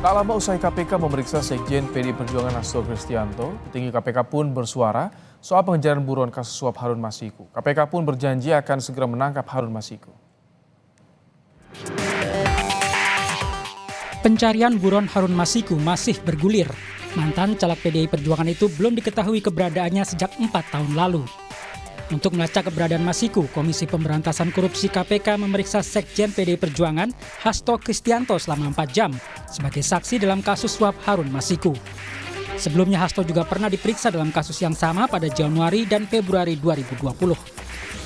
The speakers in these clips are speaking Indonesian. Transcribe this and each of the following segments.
Tak lama usai KPK memeriksa Sekjen PDI Perjuangan Hasto Kristianto, petinggi KPK pun bersuara soal pengejaran buron kasus suap Harun Masiku. KPK pun berjanji akan segera menangkap Harun Masiku. Pencarian buron Harun Masiku masih bergulir. Mantan caleg PDI Perjuangan itu belum diketahui keberadaannya sejak 4 tahun lalu. Untuk melacak keberadaan Masiku, Komisi Pemberantasan Korupsi KPK memeriksa Sekjen PDI Perjuangan Hasto Kristianto selama 4 jam sebagai saksi dalam kasus suap Harun Masiku. Sebelumnya Hasto juga pernah diperiksa dalam kasus yang sama pada Januari dan Februari 2020.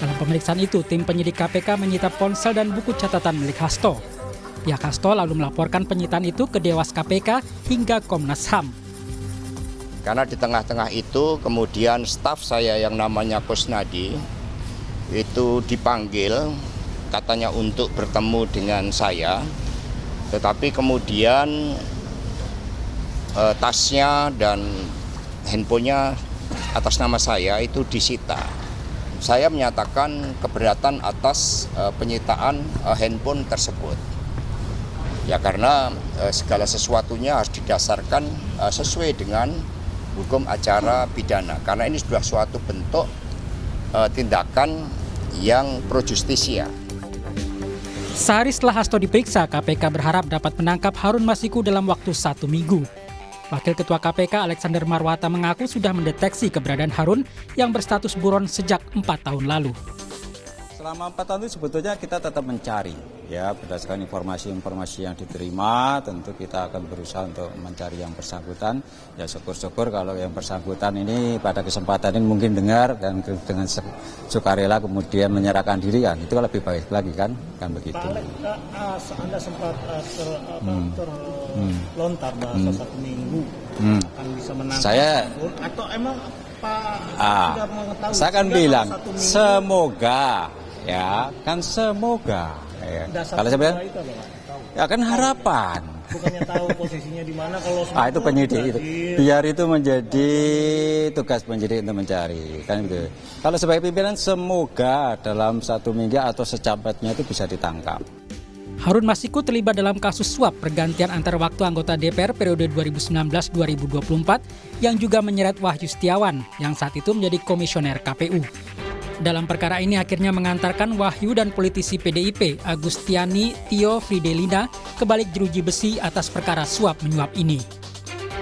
Dalam pemeriksaan itu, tim penyidik KPK menyita ponsel dan buku catatan milik Hasto. Pihak Hasto lalu melaporkan penyitaan itu ke Dewas KPK hingga Komnas HAM. Karena di tengah-tengah itu kemudian staf saya yang namanya Kusnadi itu dipanggil katanya untuk bertemu dengan saya. Tetapi kemudian tasnya dan handphonenya atas nama saya itu disita. Saya menyatakan keberatan atas penyitaan handphone tersebut. Ya karena segala sesuatunya harus didasarkan sesuai dengan hukum acara pidana. Karena ini sudah suatu bentuk tindakan yang pro justisia. Sehari setelah Hasto diperiksa, KPK berharap dapat menangkap Harun Masiku dalam waktu 1 minggu. Wakil Ketua KPK Alexander Marwata mengaku sudah mendeteksi keberadaan Harun yang berstatus buron sejak 4 tahun lalu. Selama 4 tahun itu sebetulnya kita tetap mencari, ya berdasarkan informasi-informasi yang diterima, tentu kita akan berusaha untuk mencari yang bersangkutan. Ya syukur-syukur kalau yang bersangkutan ini pada kesempatan ini mungkin dengar dan dengan sukarela kemudian menyerahkan diri, kan itu lebih baik lagi kan begitu. Pak Anda sempat terlontar bahasa 1 minggu akan bisa menangkap saya, atau emang Pak sudah mengetahui? saya kan bilang semoga. Ya, kan semoga. Ya. Kalau saya bilang, ya kan harapan. Bukannya tahu posisinya di mana kalau itu penyidik itu. Biar itu menjadi tugas penyidik untuk mencari, kan gitu. Kalau sebagai pimpinan semoga dalam 1 minggu atau secepatnya itu bisa ditangkap. Harun Masiku terlibat dalam kasus suap pergantian antar waktu anggota DPR periode 2019-2024 yang juga menyeret Wahyu Setiawan yang saat itu menjadi komisioner KPU. Dalam perkara ini akhirnya mengantarkan Wahyu dan politisi PDIP Agustiani Tio Fridelina ke balik jeruji besi atas perkara suap menyuap ini.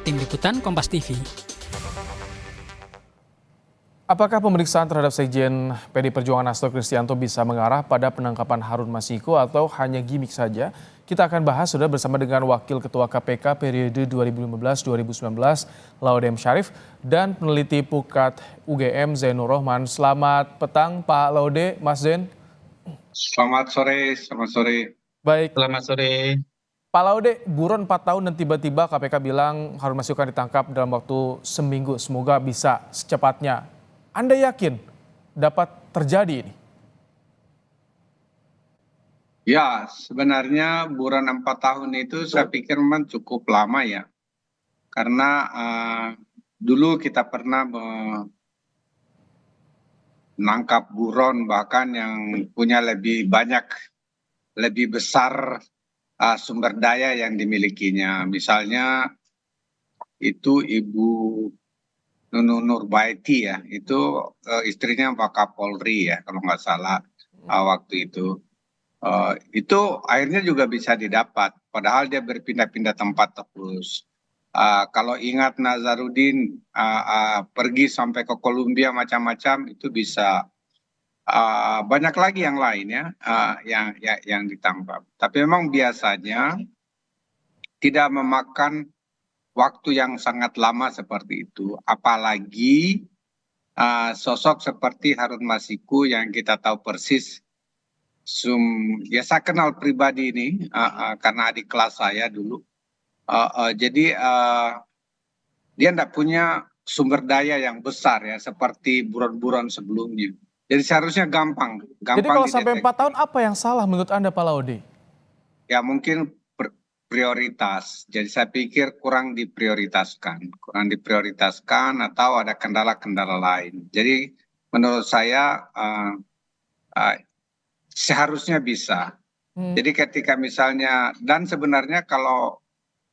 Tim Liputan Kompas TV. Apakah pemeriksaan terhadap Sekjen PDI Perjuangan Hasto Kristianto bisa mengarah pada penangkapan Harun Masiku atau hanya gimmick saja? Kita akan bahas sudah bersama dengan Wakil Ketua KPK periode 2015-2019 Laude M. Syarif dan peneliti Pukat UGM Zainur Rohman. Selamat petang Pak Laude, Mas Zain. Selamat sore. Baik. Selamat sore. Pak Laude, buron 4 tahun dan tiba-tiba KPK bilang Harun Masiku akan ditangkap dalam waktu seminggu. Semoga bisa secepatnya. Anda yakin dapat terjadi ini? Ya, sebenarnya buron 4 tahun itu saya pikir memang cukup lama ya. Karena dulu kita pernah menangkap buron bahkan yang punya lebih banyak, lebih besar sumber daya yang dimilikinya. Misalnya itu Ibu Nunung Nurbaiti ya, itu istrinya Pak Kapolri ya kalau nggak salah waktu itu. Itu akhirnya juga bisa didapat, padahal dia berpindah-pindah tempat terus. Kalau ingat Nazarudin pergi sampai ke Kolombia macam-macam, itu bisa banyak lagi yang lain ya, yang ditangkap. Tapi memang biasanya tidak memakan waktu yang sangat lama seperti itu, apalagi sosok seperti Harun Masiku yang kita tahu persis. Ya saya kenal pribadi ini karena adik kelas saya dulu. Jadi dia tidak punya sumber daya yang besar ya seperti buron-buron sebelumnya. Jadi seharusnya gampang. Jadi kalau sampai 4 tahun apa yang salah menurut Anda Pak Laude? Ya mungkin prioritas. Jadi saya pikir kurang diprioritaskan atau ada kendala-kendala lain. Jadi menurut saya seharusnya bisa. Jadi ketika misalnya, dan sebenarnya kalau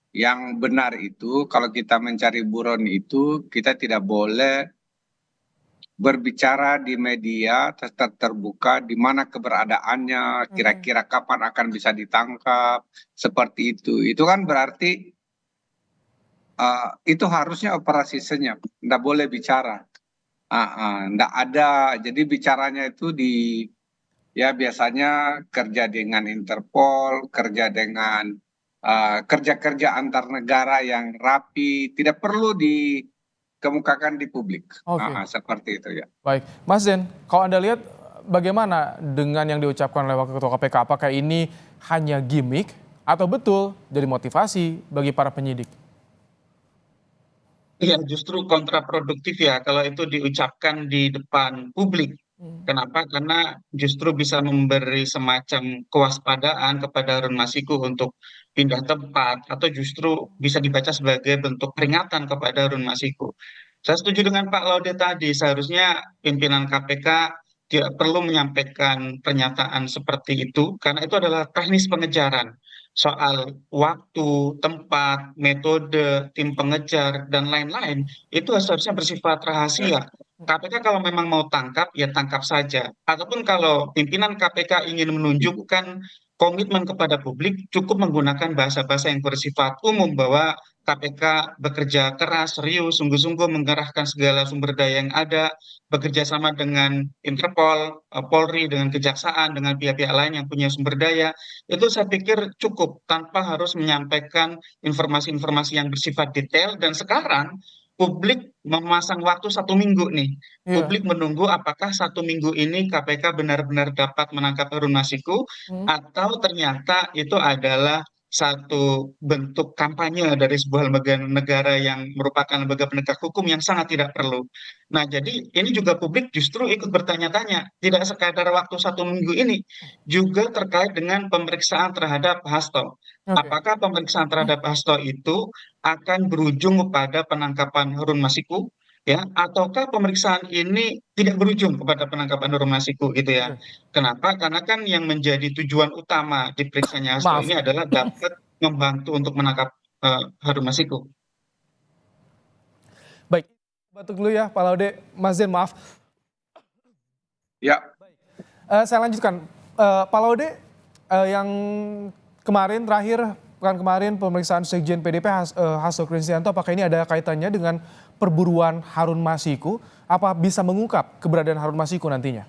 yang benar itu kalau kita mencari buron itu kita tidak boleh berbicara di media terbuka di mana keberadaannya, Oke. kira-kira kapan akan bisa ditangkap, seperti itu. Itu kan berarti itu harusnya operasi senyap, nggak boleh bicara. Nggak ada, jadi bicaranya itu ya biasanya kerja dengan Interpol, kerja dengan kerja-kerja antar negara yang rapi, tidak perlu dikemukakan di publik. Oke, Seperti itu ya. baik. Mas Zen, kalau Anda lihat bagaimana dengan yang diucapkan oleh Wakil Ketua KPK? Apakah ini hanya gimmick atau betul jadi motivasi bagi para penyidik? Iya, justru kontraproduktif ya kalau itu diucapkan di depan publik. Kenapa? Karena justru bisa memberi semacam kewaspadaan kepada Harun Masiku untuk pindah tempat atau justru bisa dibaca sebagai bentuk peringatan kepada Harun Masiku. Saya setuju dengan Pak Laude tadi, seharusnya pimpinan KPK tidak perlu menyampaikan pernyataan seperti itu karena itu adalah teknis pengejaran soal waktu, tempat, metode, tim pengejar, dan lain-lain, itu seharusnya bersifat rahasia. KPK kalau memang mau tangkap, ya tangkap saja. Ataupun kalau pimpinan KPK ingin menunjukkan komitmen kepada publik, cukup menggunakan bahasa-bahasa yang bersifat umum bahwa KPK bekerja keras, serius, sungguh-sungguh mengerahkan segala sumber daya yang ada, bekerja sama dengan Interpol, Polri, dengan Kejaksaan, dengan pihak-pihak lain yang punya sumber daya, itu saya pikir cukup tanpa harus menyampaikan informasi-informasi yang bersifat detail. Dan sekarang publik memasang waktu 1 minggu nih. Iya. Publik menunggu apakah 1 minggu ini KPK benar-benar dapat menangkap Harun Masiku Hmm. atau ternyata itu adalah satu bentuk kampanye dari sebuah lembaga negara yang merupakan lembaga penegak hukum yang sangat tidak perlu. Nah, jadi ini juga publik justru ikut bertanya-tanya, tidak sekadar waktu 1 minggu ini, juga terkait dengan pemeriksaan terhadap Hasto. Oke. Apakah pemeriksaan terhadap Hasto itu akan berujung kepada penangkapan Harun Masiku, ya, ataukah pemeriksaan ini tidak berujung kepada penangkapan Harun Masiku, gitu ya? Oke. Kenapa? Karena kan yang menjadi tujuan utama diperiksanya Hasto Maaf. ini adalah dapat membantu untuk menangkap Harun Masiku. Baik. Batuk dulu ya Pak Laude. Mas Zen, maaf. Ya, Saya lanjutkan. Pak Laude, yang kemarin terakhir, pekan kemarin pemeriksaan Sekjen PDP Hasto Kristianto, apakah ini ada kaitannya dengan perburuan Harun Masiku? Apa bisa mengungkap keberadaan Harun Masiku nantinya?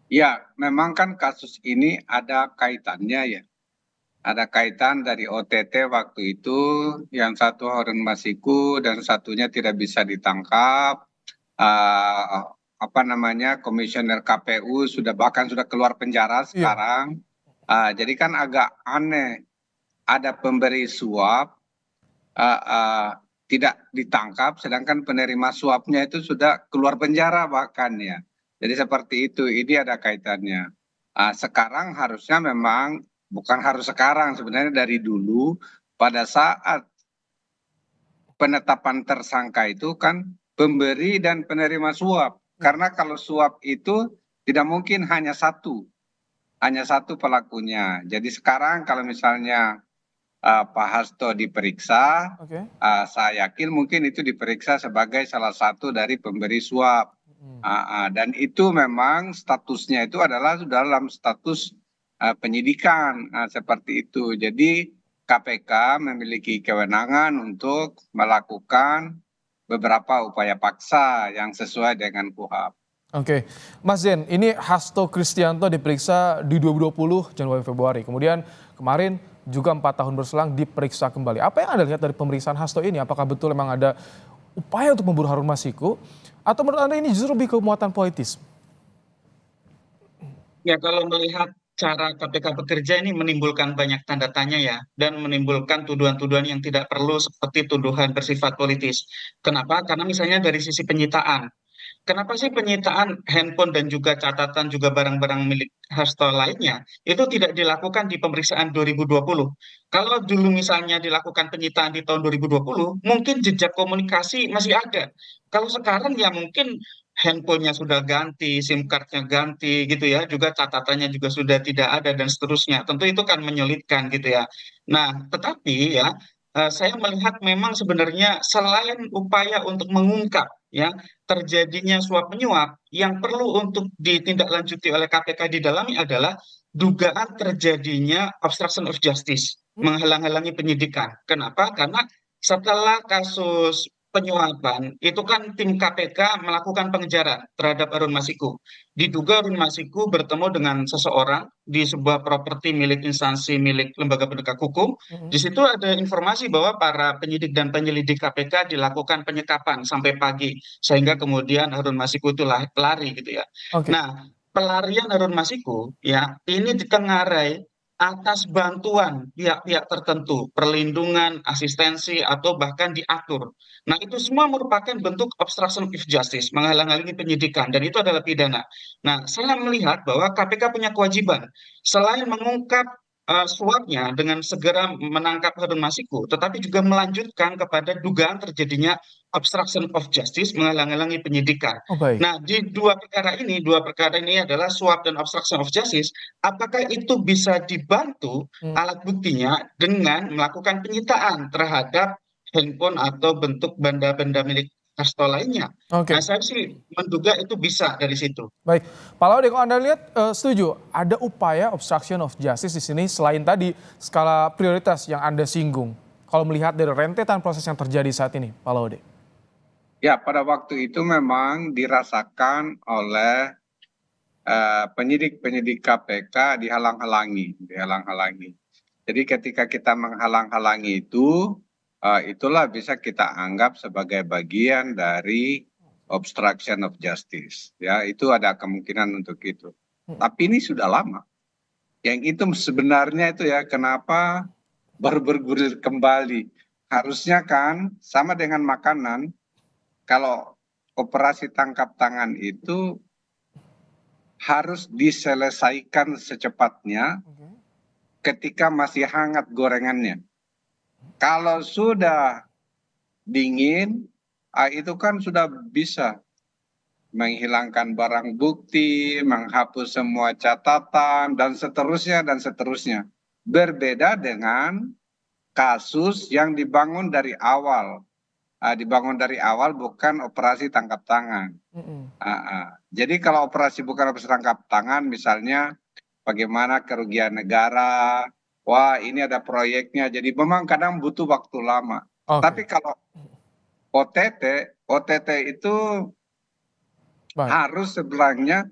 ya, memang kan kasus ini ada kaitannya ya. Ada kaitan dari OTT waktu itu, yang satu Harun Masiku dan satunya tidak bisa ditangkap. eh, Apa namanya, komisioner KPU bahkan sudah keluar penjara Iya. sekarang. Jadi kan agak aneh, ada pemberi suap eh, eh, tidak ditangkap, sedangkan penerima suapnya itu sudah keluar penjara bahkan ya. Jadi seperti itu, ini ada kaitannya. Sekarang harusnya memang, bukan harus sekarang, sebenarnya dari dulu pada saat penetapan tersangka itu kan pemberi dan penerima suap. Karena kalau suap itu tidak mungkin hanya satu pelakunya. Jadi sekarang kalau misalnya Pak Hasto diperiksa, Oke. saya yakin mungkin itu diperiksa sebagai salah satu dari pemberi suap. Dan itu memang statusnya itu adalah sudah dalam status penyidikan, seperti itu. Jadi KPK memiliki kewenangan untuk melakukan beberapa upaya paksa yang sesuai dengan KUHP. Oke, Mas Zen, ini Hasto Kristianto diperiksa di 2020 Januari Februari. Kemudian kemarin juga 4 tahun berselang diperiksa kembali. Apa yang Anda lihat dari pemeriksaan Hasto ini? Apakah betul memang ada upaya untuk memburu Harun Masiku? Atau menurut Anda ini justru lebih ke muatan politis? Ya, kalau melihat cara KPK bekerja ini menimbulkan banyak tanda tanya ya, dan menimbulkan tuduhan-tuduhan yang tidak perlu seperti tuduhan bersifat politis. Kenapa? Karena misalnya dari sisi penyitaan. Kenapa sih penyitaan handphone dan juga catatan juga barang-barang milik Hasto lainnya itu tidak dilakukan di pemeriksaan 2020? Kalau dulu misalnya dilakukan penyitaan di tahun 2020, mungkin jejak komunikasi masih ada. Kalau sekarang ya mungkin handphonenya sudah ganti, SIM card-nya ganti gitu ya, juga catatannya juga sudah tidak ada dan seterusnya. Tentu itu kan menyulitkan gitu ya. Nah, tetapi ya saya melihat memang sebenarnya selain upaya untuk mengungkap ya terjadinya suap menyuap, yang perlu untuk ditindaklanjuti oleh KPK di dalamnya adalah dugaan terjadinya obstruction of justice, menghalang-halangi penyidikan. Kenapa? Karena setelah kasus penyuapan, itu kan tim KPK melakukan pengejaran terhadap Harun Masiku. Diduga Harun Masiku bertemu dengan seseorang di sebuah properti milik instansi milik lembaga penegak hukum. Di situ ada informasi bahwa para penyidik dan penyelidik KPK dilakukan penyekapan sampai pagi, sehingga kemudian Harun Masiku itu lari gitu ya. Oke. Nah, pelarian Harun Masiku ya ini ditengarai atas bantuan pihak-pihak tertentu, perlindungan, asistensi, atau bahkan diatur. Nah, itu semua merupakan bentuk obstruction of justice, menghalang-halangi penyidikan, dan itu adalah pidana. Nah, saya melihat bahwa KPK punya kewajiban, selain mengungkap suapnya dengan segera menangkap Harun Masiku, tetapi juga melanjutkan kepada dugaan terjadinya obstruction of justice, menghalang-halangi penyidikan. Oh baik. Nah, di dua perkara ini adalah suap dan obstruction of justice. Apakah itu bisa dibantu alat buktinya dengan melakukan penyitaan terhadap handphone atau bentuk benda-benda milik Hasto lainnya? Oke. Nah, saya sih menduga itu bisa dari situ. Baik, Pak Laude, kalau Anda lihat setuju ada upaya obstruction of justice di sini selain tadi skala prioritas yang Anda singgung. Kalau melihat dari rentetan proses yang terjadi saat ini, Pak Laude. Ya, pada waktu itu memang dirasakan oleh penyidik-penyidik KPK dihalang-halangi. Jadi ketika kita menghalang-halangi itu, itulah bisa kita anggap sebagai bagian dari obstruction of justice. Ya, itu ada kemungkinan untuk itu. Tapi ini sudah lama. Yang itu sebenarnya itu ya kenapa baru bergulir kembali. Harusnya kan sama dengan makanan, kalau operasi tangkap tangan itu harus diselesaikan secepatnya ketika masih hangat gorengannya. Kalau sudah dingin, itu kan sudah bisa menghilangkan barang bukti, menghapus semua catatan, dan seterusnya. Berbeda dengan kasus yang dibangun dari awal. Bukan operasi tangkap tangan. Jadi kalau operasi bukan operasi tangkap tangan, misalnya bagaimana kerugian negara, wah ini ada proyeknya, jadi memang kadang butuh waktu lama. Tapi kalau OTT itu harus sebenarnya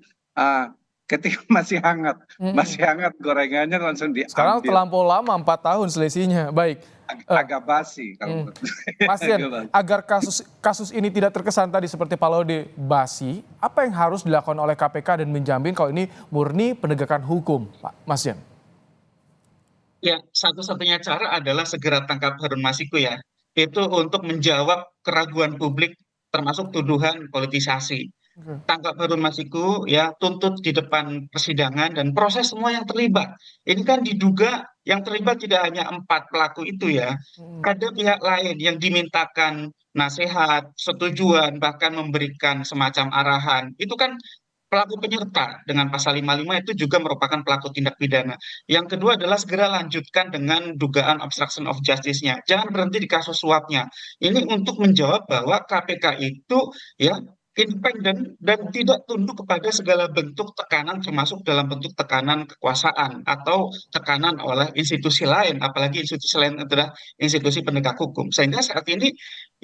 ketika masih hangat gorengannya langsung diambil. Sekarang terlampau lama, 4 tahun selisihnya. Baik. Agak basi kalau Mas Dian, agar kasus ini tidak terkesan tadi seperti Pak Laude basi, apa yang harus dilakukan oleh KPK dan menjamin kalau ini murni penegakan hukum, Pak Mas Dian? Ya, satu-satunya cara adalah segera tangkap Harun Masiku ya. Itu untuk menjawab keraguan publik termasuk tuduhan politisasi. Tangkap Harun Masiku ya, tuntut di depan persidangan dan proses semua yang terlibat. Ini kan diduga yang terlibat tidak hanya 4 pelaku itu ya. Ada pihak lain yang dimintakan nasihat, setujuan, bahkan memberikan semacam arahan. Itu kan pelaku penyerta dengan pasal 55 itu juga merupakan pelaku tindak pidana. Yang kedua adalah segera lanjutkan dengan dugaan obstruction of justice-nya. Jangan berhenti di kasus suapnya. Ini untuk menjawab bahwa KPK itu ya independen dan tidak tunduk kepada segala bentuk tekanan termasuk dalam bentuk tekanan kekuasaan atau tekanan oleh institusi lain, apalagi institusi lain adalah institusi penegak hukum. Sehingga saat ini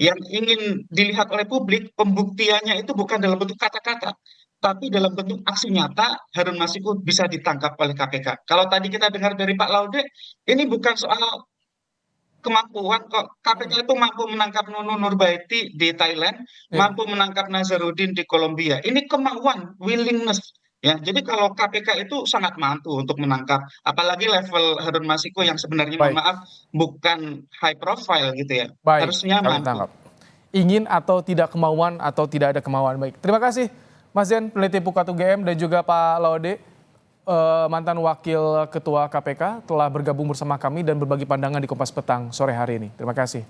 yang ingin dilihat oleh publik pembuktiannya itu bukan dalam bentuk kata-kata, tapi dalam bentuk aksi nyata. Harun Masiku bisa ditangkap oleh KPK. Kalau tadi kita dengar dari Pak Laude, ini bukan soal kemampuan kok. KPK itu mampu menangkap Nunung Nurbaiti di Thailand, mampu menangkap Nazarudin di Kolombia. Ini kemauan, willingness. Ya, jadi kalau KPK itu sangat mampu untuk menangkap, apalagi level Harun Masiku yang sebenarnya mohon maaf bukan high profile gitu ya. Baik, harusnya mampu. tangkap. Ingin atau tidak kemauan atau tidak ada kemauan. Baik, terima kasih Mas Dian, peneliti Pukat UGM, dan juga Pak Laude, mantan Wakil Ketua KPK, telah bergabung bersama kami dan berbagi pandangan di Kompas Petang sore hari ini. Terima kasih.